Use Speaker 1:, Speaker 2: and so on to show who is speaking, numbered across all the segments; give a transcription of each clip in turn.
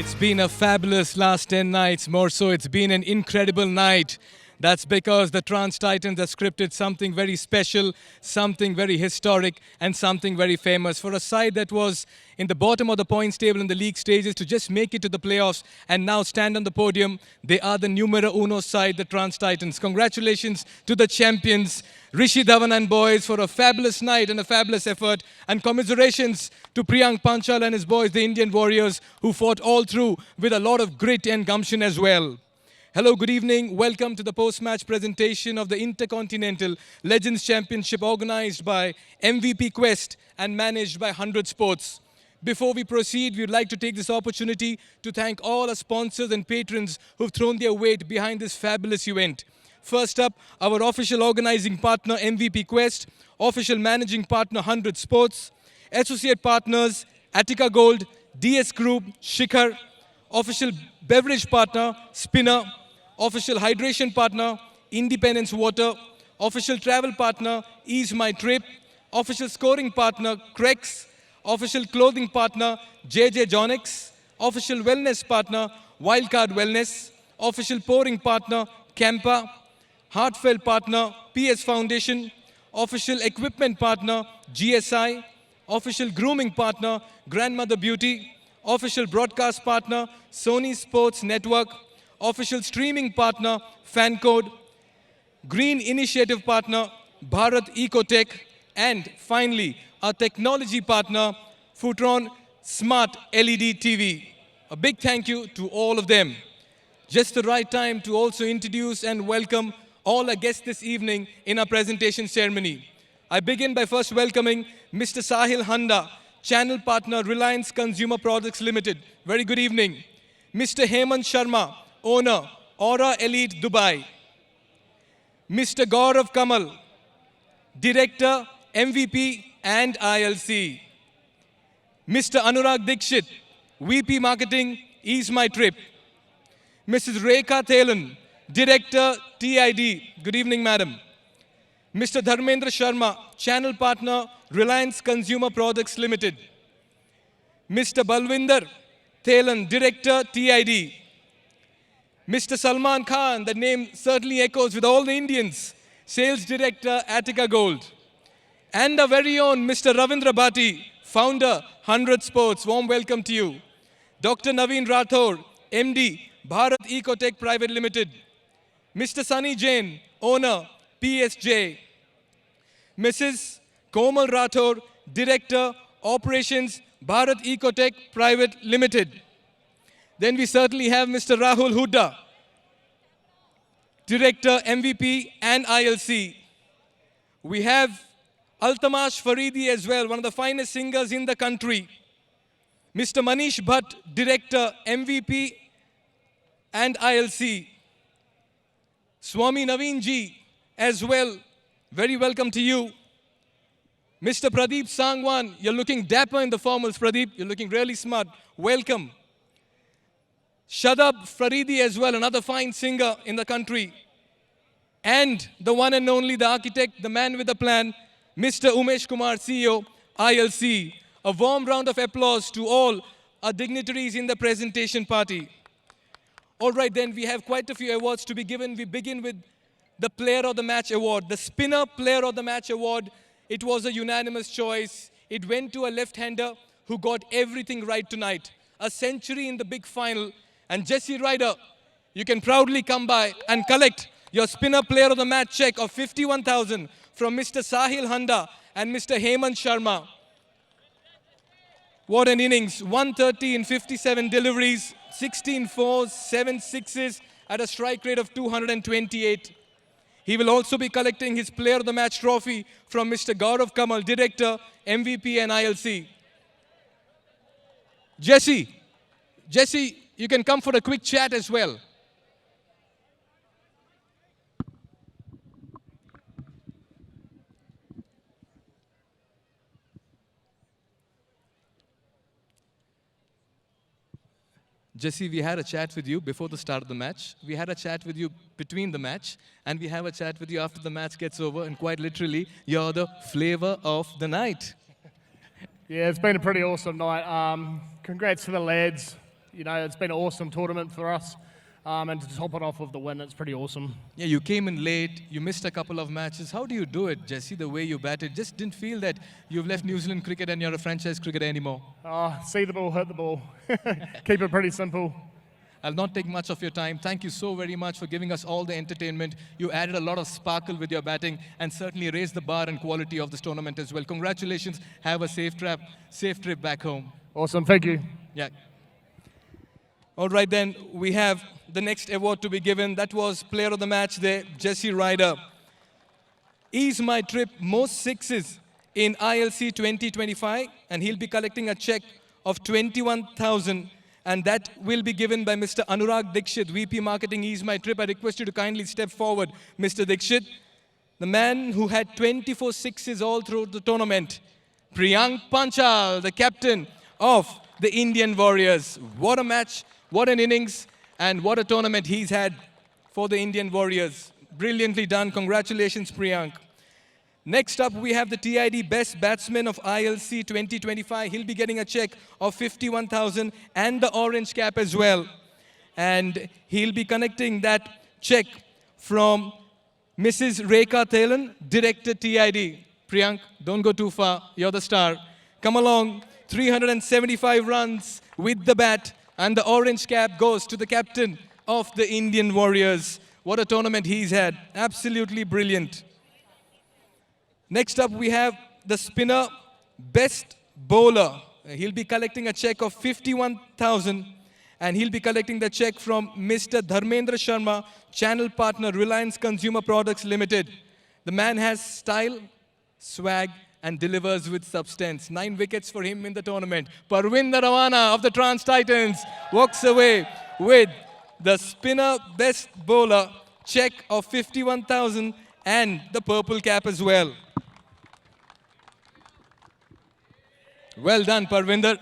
Speaker 1: It's been a fabulous last 10 nights. More so, it's been an incredible night. That's because the Trans Titans have scripted something very special, something very historic, and something very famous. For a side that was in the bottom of the points table in the league stages to just make it to the playoffs and now stand on the podium, they are the numero uno side, the Trans Titans. Congratulations to the champions, Rishi Dhawan and boys, for a fabulous night and a fabulous effort. And commiserations to Priyank Panchal and his boys, the Indian Warriors, who fought all through with a lot of grit and gumption as well. Hello, good evening. Welcome to the post-match presentation of the Intercontinental Legends Championship organized by MVP Quest and managed by 100 Sports. Before we proceed, we would like to take this opportunity to thank all our sponsors and patrons who've thrown their weight behind this fabulous event. First up, our official organizing partner MVP Quest, official managing partner 100 Sports, associate partners Attica Gold, DS Group, Shikhar, official beverage partner Spinner, official hydration partner Independence Water, official travel partner Ease My Trip, official scoring partner Crex, official clothing partner JJ Jonix, official wellness partner Wildcard Wellness, official pouring partner Campa, heartfelt partner PS Foundation, official equipment partner GSI, official grooming partner Grandmother Beauty, official broadcast partner Sony Sports Network, official streaming partner FanCode, green initiative partner Bharat Ecotech, and finally our technology partner Futron Smart LED TV. A big thank you to all of them. Just the right time to also introduce and welcome all our guests this evening in our presentation ceremony. I begin by first welcoming Mr. Sahil Handa, channel partner Reliance Consumer Products Limited. Very good evening. Mr. Hemant Sharma, owner Aura Elite Dubai. Mr. Gaurav Kamal, director MVP and ILC. Mr. Anurag Dikshit, VP Marketing, Ease My Trip. Mrs. Rekha Thelan, director TID. Good evening, madam. Mr. Dharmendra Sharma, channel partner Reliance Consumer Products Limited. Mr. Balwinder Thelan, director TID. Mr. Salman Khan, the name certainly echoes with all the Indians, sales director Attica Gold. And our very own Mr. Ravindra Bhatti, founder 100 Sports. Warm welcome to you. Dr. Naveen Rathore, MD, Bharat Ecotech Private Limited. Mr. Sunny Jain, owner PSJ. Mrs. Komal Rathore, director, operations, Bharat Ecotech Private Limited. Then we certainly have Mr. Rahul Hooda, director, MVP and ILC. We have Altamash Faridi as well, one of the finest singers in the country. Mr. Manish Bhatt, director, MVP and ILC. Swami Naveen ji as well, very welcome to you. Mr. Pradeep Sangwan, you're looking dapper in the formals, Pradeep. You're looking really smart. Welcome. Shadab Faridi as well, another fine singer in the country. And the one and only, the architect, the man with the plan, Mr. Umesh Kumar, CEO, ILC. A warm round of applause to all our dignitaries in the presentation party. All right, then, we have quite a few awards to be given. We begin with the Player of the Match Award. The Spinner Player of the Match Award, it was a unanimous choice. It went to a left-hander who got everything right tonight. A century in the big final. And Jesse Ryder, you can proudly come by and collect your Spinner Player of the Match check of 51,000 from Mr. Sahil Handa and Mr. Hemant Sharma. What an innings. 130 in 57 deliveries, 16 fours, 7 sixes at a strike rate of 228. He will also be collecting his Player of the Match trophy from Mr. Gaurav Kamal, director, MVP and ILC. Jesse, you can come for a quick chat as well. Jesse, we had a chat with you before the start of the match. We had a chat with you between the match. And we have a chat with you after the match gets over. And quite literally, you're the flavor of the night.
Speaker 2: Yeah, it's been a pretty awesome night. Congrats to the lads. you know, it's been an awesome tournament for us. And to top it off with the win, it's pretty awesome.
Speaker 1: Yeah, you came in late, you missed a couple of matches. How do you do it, Jesse, the way you batted? Just didn't feel that you've left New Zealand cricket and you're a franchise cricketer anymore.
Speaker 2: See the ball, hit the ball. Keep it pretty simple.
Speaker 1: I'll not take much of your time. Thank you so very much for giving us all the entertainment. You added a lot of sparkle with your batting and certainly raised the bar and quality of this tournament as well. Congratulations. Have a safe trip back home.
Speaker 2: Awesome, thank you.
Speaker 1: Yeah. All right, then, we have the next award to be given. That was Player of the Match there, Jesse Ryder. Ease My Trip, most sixes in ILC 2025, and he'll be collecting a check of 21,000, and that will be given by Mr. Anurag Dikshit, VP Marketing, Ease My Trip. I request you to kindly step forward, Mr. Dikshit. The man who had 24 sixes all through the tournament, Priyank Panchal, the captain of the Indian Warriors. What a match, what an innings, and what a tournament he's had for the Indian Warriors. Brilliantly done. Congratulations, Priyank. Next up, we have the TID Best Batsman of ILC 2025. He'll be getting a check of 51,000 and the orange cap as well. And he'll be connecting that check from Mrs. Rekha Thelan, Director TID. Priyank, don't go too far. You're the star. Come along. 375 runs with the bat. And the orange cap goes to the captain of the Indian Warriors. What a tournament he's had. Absolutely brilliant. Next up, we have the spinner Best Bowler. He'll be collecting a check of 51,000, and he'll be collecting the check from Mr. Dharmendra Sharma, channel partner, Reliance Consumer Products Limited. The man has style, swag, and delivers with substance. 9 wickets for him in the tournament. Parvinder Rawana of the Trans Titans walks away with the spinner Best Bowler check of 51,000 and the purple cap as well. Well done, Parvinder.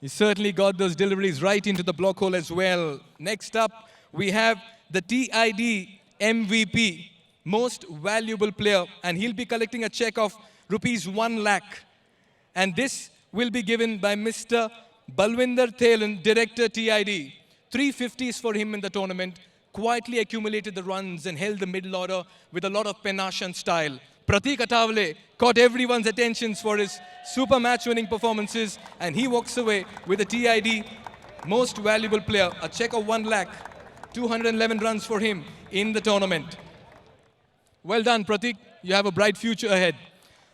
Speaker 1: You certainly got those deliveries right into the block hole as well. Next up, we have the TID MVP, Most Valuable Player, and he'll be collecting a check of rupees 1 lakh. And this will be given by Mr. Balwinder Thelan, Director TID. 350s for him in the tournament, quietly accumulated the runs and held the middle order with a lot of panache and style. Pratik Athavale caught everyone's attentions for his super match-winning performances, and he walks away with a TID Most Valuable Player, a check of 1 lakh, 211 runs for him in the tournament. Well done, Pratik. You have a bright future ahead.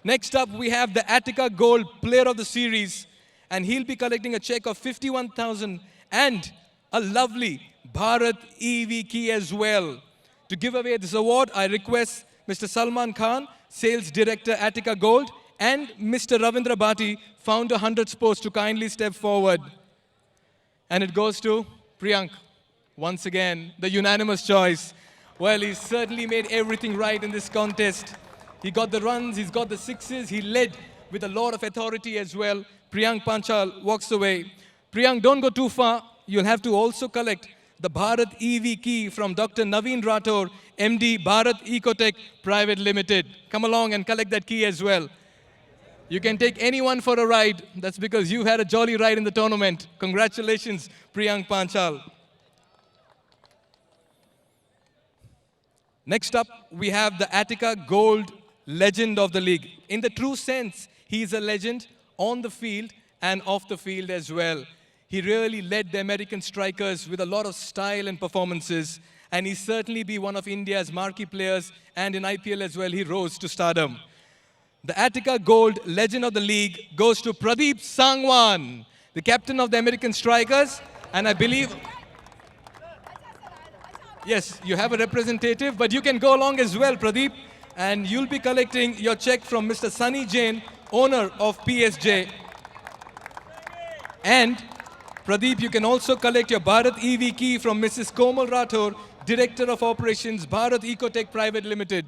Speaker 1: Next up, we have the Attica Gold Player of the Series, and he'll be collecting a check of 51,000 and a lovely Bharat EV key as well. To give away this award, I request Mr. Salman Khan, Sales Director, Attica Gold, and Mr. Ravindra Bhati, Founder 100 Sports, to kindly step forward. And it goes to Priyank. Once again, the unanimous choice. Well, he's certainly made everything right in this contest. He got the runs, he's got the sixes, he led with a lot of authority as well. Priyank Panchal walks away. Priyank, don't go too far. You'll have to also collect the Bharat EV key from Dr. Naveen Rathore, MD, Bharat Ecotech Private Limited. Come along and collect that key as well. You can take anyone for a ride. That's because you've had a jolly ride in the tournament. Congratulations, Priyank Panchal. Next up, we have the Attica Gold Legend of the League. In the true sense, he's a legend on the field and off the field as well. He really led the American strikers with a lot of style and performances, and he certainly be one of India's marquee players, and in IPL as well, he rose to stardom. The Attica Gold Legend of the League goes to Pradeep Sangwan, the captain of the American strikers, and I believe, yes, you have a representative, but you can go along as well, Pradeep, and you'll be collecting your check from Mr. Sunny Jain, owner of PSJ. And Pradeep, you can also collect your Bharat EV key from Mrs. Komal Rathore, Director of Operations, Bharat Ecotech Private Limited.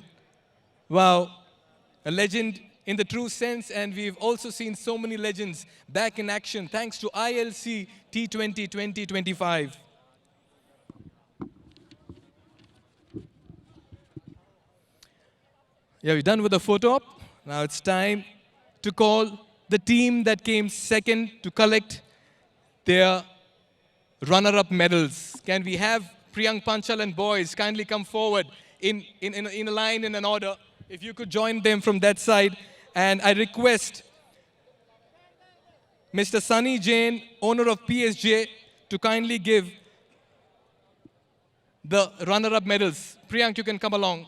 Speaker 1: Wow, a legend in the true sense, and we've also seen so many legends back in action thanks to ILC T20 2025. Yeah, we're done with the photo op. Now it's time to call the team that came second to collect their runner-up medals. Can we have Priyank Panchal and boys kindly come forward in a line, in an order? If you could join them from that side. And I request Mr. Sunny Jain, owner of PSJ, to kindly give the runner-up medals. Priyank, you can come along.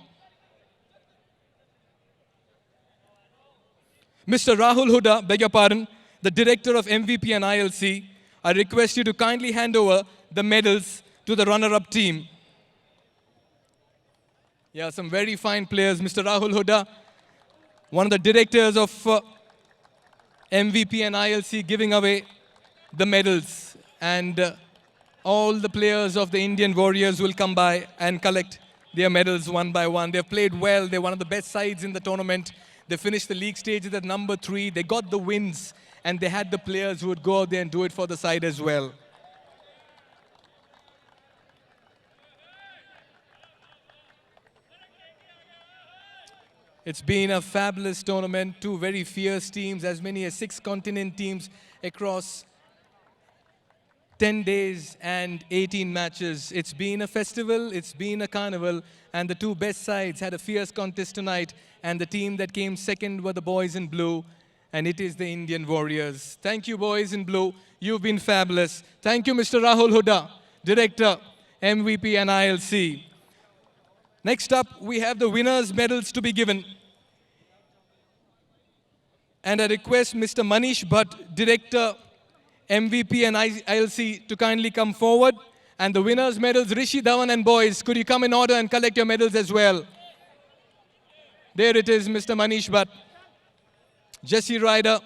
Speaker 1: Mr. Rahul Huda, beg your pardon, the director of MVP and ILC, I request you to kindly hand over the medals to the runner-up team. Yeah, some very fine players. Mr. Rahul Huda, one of the directors of MVP and ILC, giving away the medals. And all the players of the Indian Warriors will come by and collect their medals one by one. They've played well. They're one of the best sides in the tournament. They finished the league stages at number 3. They got the wins, and they had the players who would go out there and do it for the side as well. It's been a fabulous tournament. 2 very fierce teams, as many as 6 continent teams across 10 days and 18 matches. It's been a festival, it's been a carnival, and the 2 best sides had a fierce contest tonight, and the team that came second were the boys in blue, and it is the Indian Warriors. Thank you, boys in blue. You've been fabulous. Thank you, Mr. Rahul Huda, Director, MVP and ILC. Next up, we have the winners' medals to be given. And I request Mr. Manish Bhatt, Director, MVP and ILC, to kindly come forward. And the winners' medals, Rishi Dhawan and boys, could you come in order and collect your medals as well? There it is, Mr. Manish Bhatt. Jesse Ryder,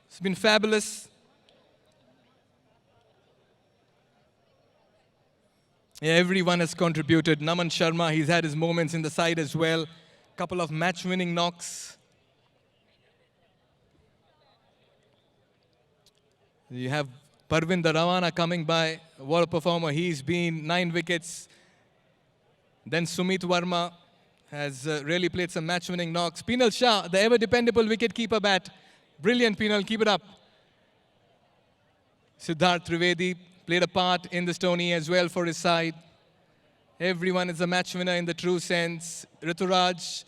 Speaker 1: it's been fabulous. Yeah, everyone has contributed. Naman Sharma, he's had his moments in the side as well. Couple of match-winning knocks. You have Parvinder Rawana coming by. What a performer. He's been 9 wickets. Then Sumit Verma has really played some match-winning knocks. Pinal Shah, the ever-dependable wicket-keeper bat. Brilliant, Pinal. Keep it up. Siddharth Trivedi played a part in this tourney as well for his side. Everyone is a match winner in the true sense. Rituraj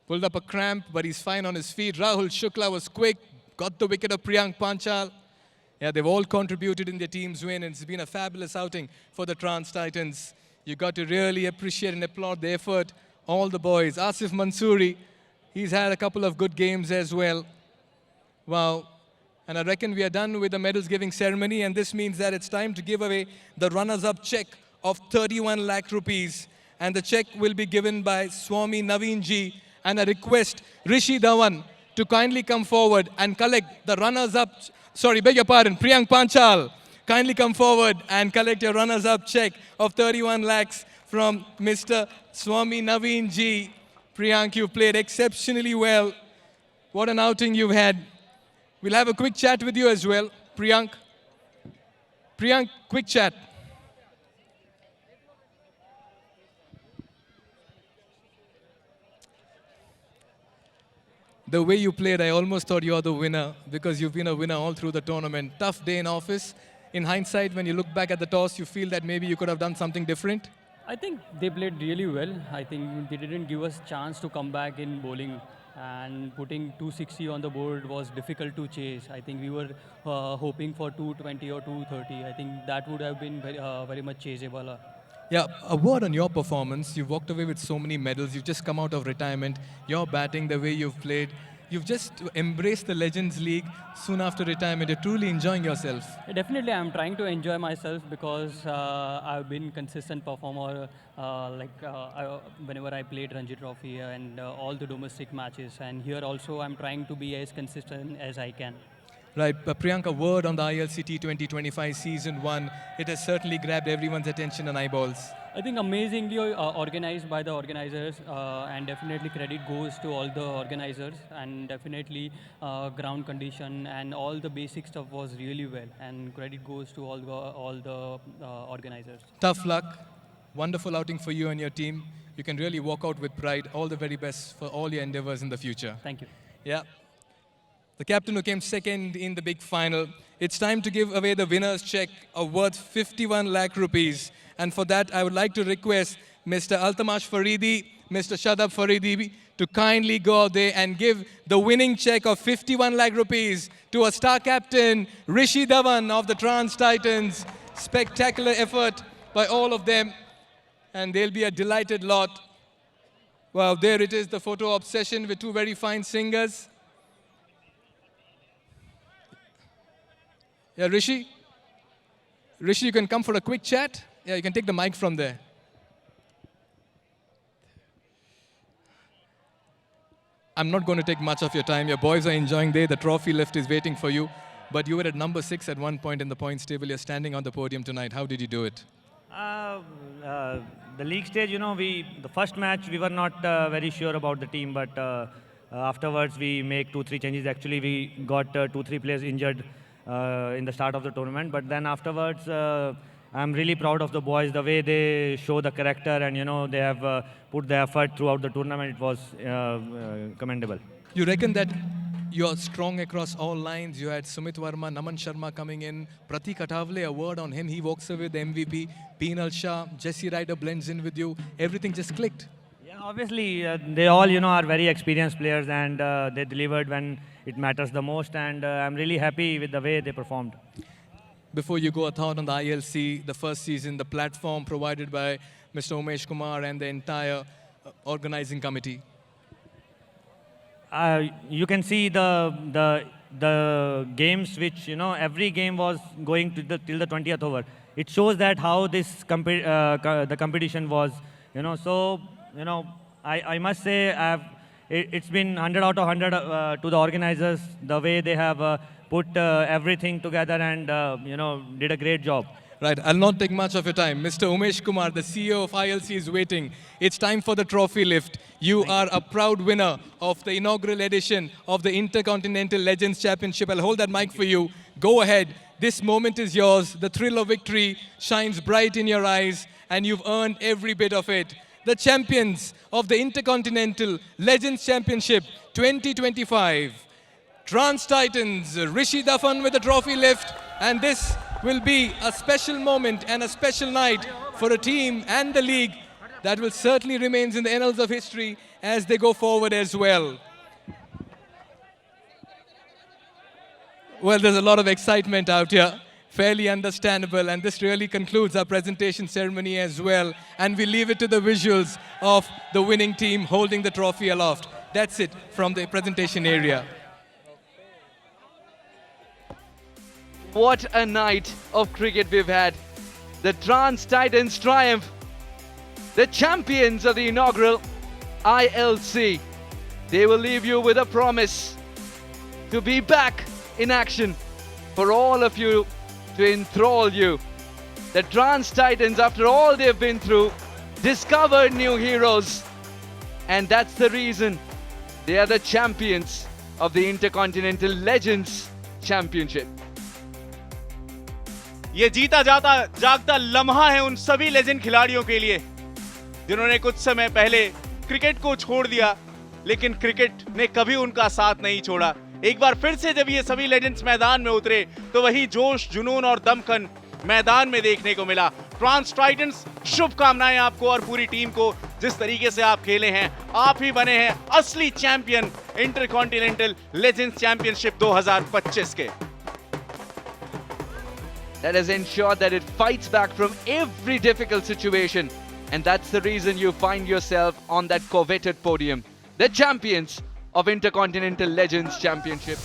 Speaker 1: pulled up a cramp, but he's fine on his feet. Rahul Shukla was quick, got the wicket of Priyank Panchal. Yeah, they've all contributed in their team's win, and it's been a fabulous outing for the Trans Titans. You got to really appreciate and applaud the effort, all the boys. Asif Mansoori, he's had a couple of good games as well. Wow. And I reckon we are done with the medals giving ceremony, and this means that it's time to give away the runners-up check of 31 lakh rupees. And the check will be given by Swami Naveen Ji. And I request Rishi Dhawan to kindly come forward and collect the runners-up, sorry, beg your pardon, Priyank Panchal. Kindly come forward and collect your runners-up check of 31 lakhs from Mr. Swami Naveen Ji. Priyank, you played exceptionally well. What an outing you've had. We'll have a quick chat with you as well, Priyank. Priyank, quick chat. The way you played, I almost thought you were the winner because you've been a winner all through the tournament. Tough day in office. In hindsight, when you look back at the toss, you feel that maybe you could have done something different?
Speaker 3: I think they played really well. I think they didn't give us chance to come back in bowling, and putting 260 on the board was difficult to chase. I think we were hoping for 220 or 230. I think that would have been very much chaseable.
Speaker 1: Yeah, a word on your performance. You've walked away with so many medals. You've just come out of retirement. Your batting, the way you've played, you've just embraced the Legends League soon after retirement. You're truly enjoying yourself.
Speaker 3: Definitely, I'm trying to enjoy myself because I've been consistent performer whenever I played Ranji Trophy and all the domestic matches. And here also, I'm trying to be as consistent as I can.
Speaker 1: Right, but Priyanka, a word on the ILC T20 25 Season 1. It has certainly grabbed everyone's attention and eyeballs.
Speaker 3: I think amazingly organized by the organizers, and definitely credit goes to all the organizers, and definitely ground condition and all the basic stuff was really well, and credit goes to all the organizers.
Speaker 1: Tough luck. Wonderful outing for you and your team. You can really walk out with pride. All the very best for all your endeavors in the future.
Speaker 3: Thank you.
Speaker 1: Yeah. the captain who came second in the big final. It's time to give away the winner's check of worth 51 lakh rupees. And for that, I would like to request Mr. Altamash Faridi, Mr. Shadab Faridi to kindly go out there and give the winning check of 51 lakh rupees to a star captain, Rishi Dhawan of the Trans Titans. Spectacular effort by all of them. And they'll be a delighted lot. Well, there it is, the photo obsession with two very fine singers. Yeah, Rishi? Rishi, you can come for a quick chat? Yeah, you can take the mic from there. I'm not going to take much of your time. Your boys are enjoying there. The trophy lift is waiting for you. But you were at number 6 at one point in the points table. You're standing on the podium tonight. How did you do it?
Speaker 4: The league stage, the first match we were not very sure about the team, but afterwards we make 2-3 changes. Actually, we got 2-3 players injured in the start of the tournament, but then afterwards I'm really proud of the boys, the way they show the character, and they have put the effort throughout the tournament. It was commendable.
Speaker 1: You reckon that you're strong across all lines? You had Sumit Verma, Naman Sharma coming in, Pratik Athavale, a word on him, he walks away with the MVP, Peenal Shah, Jesse Ryder blends in with you, everything just clicked.
Speaker 4: Yeah, obviously they all are very experienced players, and they delivered when it matters the most, and I'm really happy with the way they performed.
Speaker 1: Before you go, a thought on the ILC, the first season, the platform provided by Mr. Umesh Kumar and the entire organizing committee.
Speaker 4: You can see the games which every game was going to till the 20th over. It shows that how this the competition was. So I must say it's been 100 out of 100 to the organizers, the way they have put everything together and did a great job.
Speaker 1: Right, I'll not take much of your time. Mr. Umesh Kumar, the CEO of ILC, is waiting. It's time for the trophy lift. You are a proud winner of the inaugural edition of the Intercontinental Legends Championship. I'll hold that mic for you. Go ahead. This moment is yours. The thrill of victory shines bright in your eyes, and you've earned every bit of it. The champions of the Intercontinental Legends Championship 2025. Trans Titans, Rishi Dhawan with the trophy lift, and this will be a special moment and a special night for a team and the league that will certainly remain in the annals of history as they go forward as well. Well, there's a lot of excitement out here, fairly understandable, and this really concludes our presentation ceremony as well. And we leave it to the visuals of the winning team holding the trophy aloft. That's it from the presentation area.
Speaker 5: What a night of cricket we've had. The Trans Titans triumph. The champions of the inaugural ILC. They will leave you with a promise to be back in action for all of you, to enthrall you. The Trans Titans, after all they've been through, discovered new heroes. And that's the reason they are the champions of the Intercontinental Legends Championship.
Speaker 6: ये जीता जाता जागता लम्हा है उन सभी legend खिलाड़ियों के लिए जिन्होंने कुछ समय पहले क्रिकेट को छोड़ दिया, लेकिन क्रिकेट ने कभी उनका साथ नहीं छोड़ा। एक बार फिर से जब ये सभी लेजेंड्स मैदान में उतरे तो वही जोश, जुनून और दमखम मैदान में देखने को मिला। ट्रांस टाइटंस, शुभकामनाएं आपको और पूरी टीम को। जिस तरीके से आप खेले हैं, आप ही बने हैं असली चैंपियन इंटरकॉन्टिनेंटल लेजेंड्स चैंपियनशिप 2025 के।
Speaker 5: That has ensured that it fights back from every difficult situation. And that's the reason you find yourself on that coveted podium. The champions of Intercontinental Legends Championship.